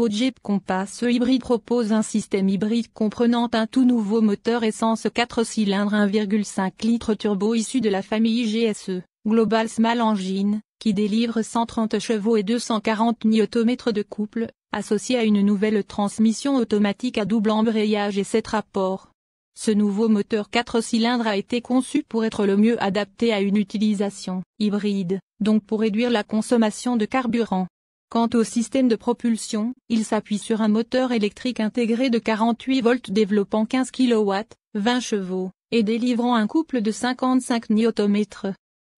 nouveau Jeep Compass hybride propose un système hybride comprenant un tout nouveau moteur essence 4 cylindres 1,5 litres turbo issu de la famille GSE, Global Small Engine, qui délivre 130 chevaux et 240 Nm de couple, associé à une nouvelle transmission automatique à double embrayage et 7 rapports. Ce nouveau moteur 4 cylindres a été conçu pour être le mieux adapté à une utilisation hybride, donc pour réduire la consommation de carburant. Quant au système de propulsion, il s'appuie sur un moteur électrique intégré de 48 volts développant 15 kW, 20 chevaux, et délivrant un couple de 55 Nm.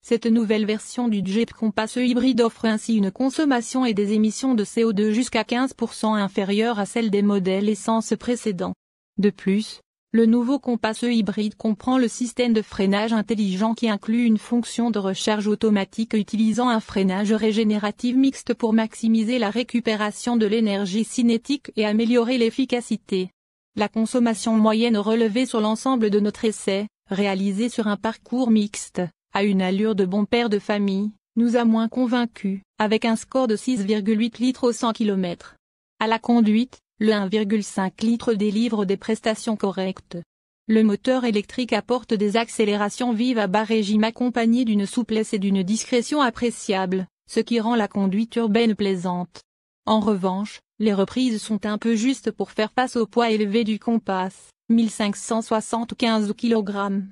Cette nouvelle version du Jeep Compass hybride offre ainsi une consommation et des émissions de CO2 jusqu'à 15% inférieures à celles des modèles essence précédents. De plus, le nouveau Compass hybride comprend le système de freinage intelligent qui inclut une fonction de recharge automatique utilisant un freinage régénératif mixte pour maximiser la récupération de l'énergie cinétique et améliorer l'efficacité. La consommation moyenne relevée sur l'ensemble de notre essai, réalisé sur un parcours mixte, à une allure de bon père de famille, nous a moins convaincus, avec un score de 6,8 litres au 100 km. À la conduite, le 1,5 litres délivre des prestations correctes. Le moteur électrique apporte des accélérations vives à bas régime accompagnées d'une souplesse et d'une discrétion appréciables, ce qui rend la conduite urbaine plaisante. En revanche, les reprises sont un peu justes pour faire face au poids élevé du Compass, 1575 kg.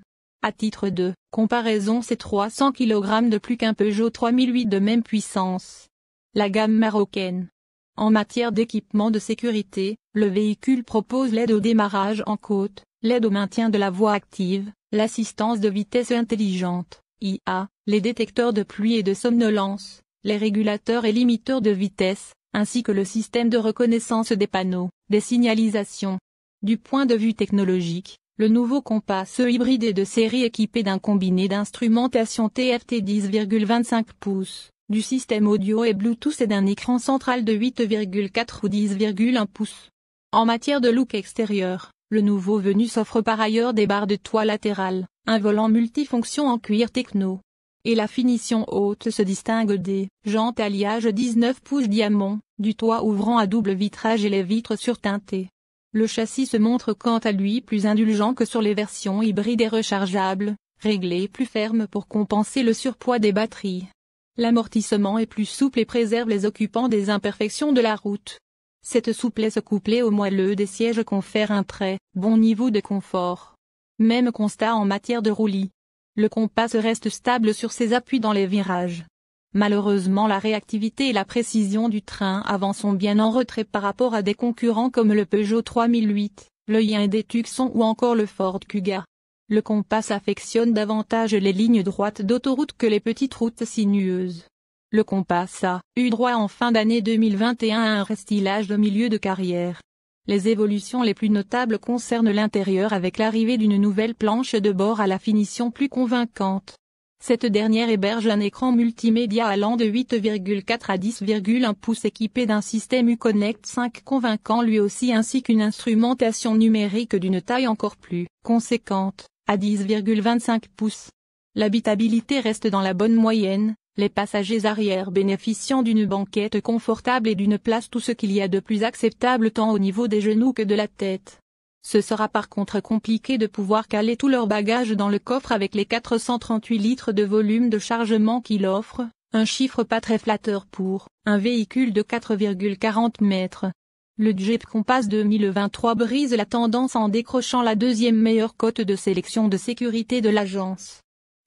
À titre de comparaison, c'est 300 kg de plus qu'un Peugeot 3008 de même puissance. La gamme marocaine. En matière d'équipement de sécurité, le véhicule propose l'aide au démarrage en côte, l'aide au maintien de la voie active, l'assistance de vitesse intelligente, IA, les détecteurs de pluie et de somnolence, les régulateurs et limiteurs de vitesse, ainsi que le système de reconnaissance des panneaux, des signalisations. Du point de vue technologique, le nouveau Compass hybride est de série équipé d'un combiné d'instrumentation TFT 10,25 pouces. Du système audio et Bluetooth et d'un écran central de 8,4 ou 10,1 pouces. En matière de look extérieur, le nouveau venu s'offre par ailleurs des barres de toit latérales, un volant multifonction en cuir techno. Et la finition haute se distingue des jantes alliage 19 pouces diamant, du toit ouvrant à double vitrage et les vitres surteintées. Le châssis se montre quant à lui plus indulgent que sur les versions hybrides et rechargeables, réglé et plus ferme pour compenser le surpoids des batteries. L'amortissement est plus souple et préserve les occupants des imperfections de la route. Cette souplesse couplée au moelleux des sièges confère un très bon niveau de confort. Même constat en matière de roulis. Le Compass reste stable sur ses appuis dans les virages. Malheureusement, la réactivité et la précision du train avant sont bien en retrait par rapport à des concurrents comme le Peugeot 3008, le Hyundai Tucson ou encore le Ford Kuga. Le Compass affectionne davantage les lignes droites d'autoroute que les petites routes sinueuses. Le Compass a eu droit en fin d'année 2021 à un restylage de milieu de carrière. Les évolutions les plus notables concernent l'intérieur avec l'arrivée d'une nouvelle planche de bord à la finition plus convaincante. Cette dernière héberge un écran multimédia allant de 8,4 à 10,1 pouces équipé d'un système Uconnect 5 convaincant lui aussi ainsi qu'une instrumentation numérique d'une taille encore plus conséquente, à 10,25 pouces. L'habitabilité reste dans la bonne moyenne, les passagers arrière bénéficiant d'une banquette confortable et d'une place tout ce qu'il y a de plus acceptable tant au niveau des genoux que de la tête. Ce sera par contre compliqué de pouvoir caler tout leur bagage dans le coffre avec les 438 litres de volume de chargement qu'il offre, un chiffre pas très flatteur pour un véhicule de 4,40 mètres. Le Jeep Compass 2023 brise la tendance en décrochant la deuxième meilleure cote de sélection de sécurité de l'agence.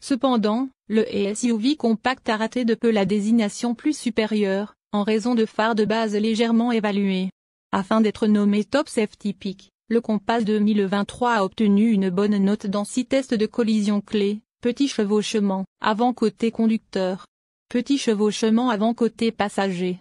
Cependant, le SUV compact a raté de peu la désignation plus supérieure, en raison de phares de base légèrement évalués. Afin d'être nommé Top Safety Pick, le Compass 2023 a obtenu une bonne note dans 6 tests de collision clés, petit chevauchement, avant côté conducteur. Petit chevauchement avant côté passager.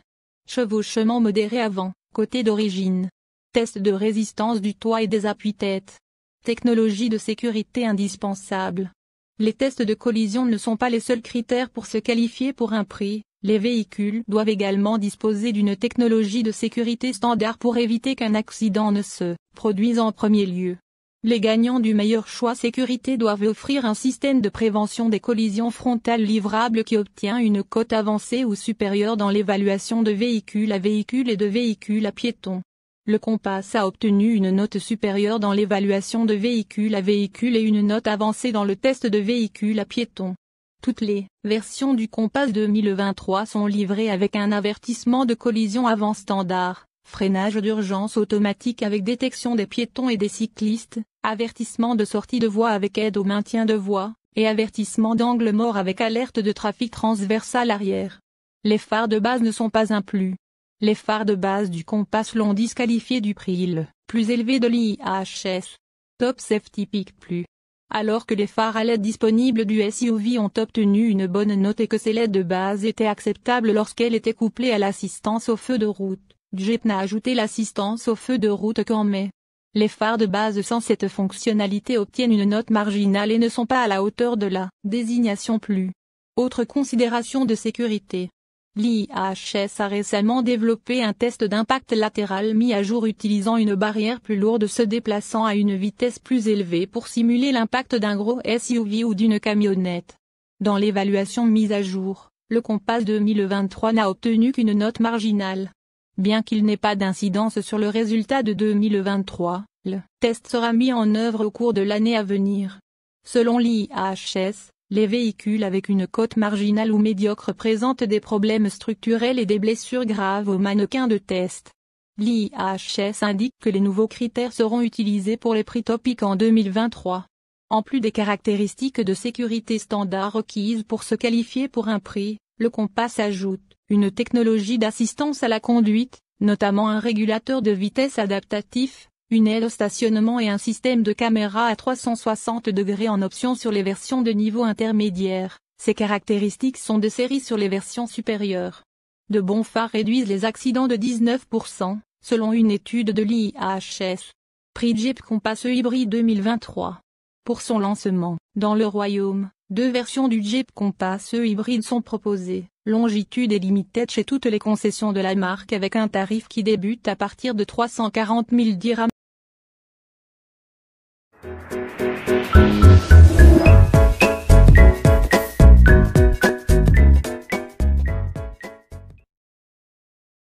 Chevauchement modéré avant, côté d'origine. Test de résistance du toit et des appuis-têtes. Technologie de sécurité indispensable. Les tests de collision ne sont pas les seuls critères pour se qualifier pour un prix, les véhicules doivent également disposer d'une technologie de sécurité standard pour éviter qu'un accident ne se produise en premier lieu. Les gagnants du meilleur choix sécurité doivent offrir un système de prévention des collisions frontales livrable qui obtient une cote avancée ou supérieure dans l'évaluation de véhicule à véhicule et de véhicule à piéton. Le Compass a obtenu une note supérieure dans l'évaluation de véhicule à véhicule et une note avancée dans le test de véhicule à piéton. Toutes les versions du Compass 2023 sont livrées avec un avertissement de collision avant standard, freinage d'urgence automatique avec détection des piétons et des cyclistes, avertissement de sortie de voie avec aide au maintien de voie, et avertissement d'angle mort avec alerte de trafic transversal arrière. Les phares de base ne sont pas inclus. Les phares de base du Compass l'ont disqualifié du prix le plus élevé de l'IHS. Top Safety Pick Plus. Alors que les phares à LED disponibles du SUV ont obtenu une bonne note et que ces LED de base étaient acceptables lorsqu'elles étaient couplées à l'assistance au feu de route, Jeep n'a ajouté l'assistance au feu de route qu'en mai. Les phares de base sans cette fonctionnalité obtiennent une note marginale et ne sont pas à la hauteur de la désignation plus. Autre considération de sécurité. L'IHS a récemment développé un test d'impact latéral mis à jour utilisant une barrière plus lourde se déplaçant à une vitesse plus élevée pour simuler l'impact d'un gros SUV ou d'une camionnette. Dans l'évaluation mise à jour, le Compass 2023 n'a obtenu qu'une note marginale. Bien qu'il n'ait pas d'incidence sur le résultat de 2023, le test sera mis en œuvre au cours de l'année à venir. Selon l'IHS, les véhicules avec une cote marginale ou médiocre présentent des problèmes structurels et des blessures graves aux mannequins de test. L'IHS indique que les nouveaux critères seront utilisés pour les prix topiques en 2023. En plus des caractéristiques de sécurité standard requises pour se qualifier pour un prix, le Compass ajoute une technologie d'assistance à la conduite, notamment un régulateur de vitesse adaptatif, une aide au stationnement et un système de caméra à 360 degrés en option sur les versions de niveau intermédiaire. Ces caractéristiques sont de série sur les versions supérieures. De bons phares réduisent les accidents de 19%, selon une étude de l'IHS. Prix Jeep Compass hybride 2023. Pour son lancement, dans le Royaume, 2 versions du Jeep Compass hybride sont proposées, Longitude et Limited chez toutes les concessions de la marque avec un tarif qui débute à partir de 340 000 dirhams.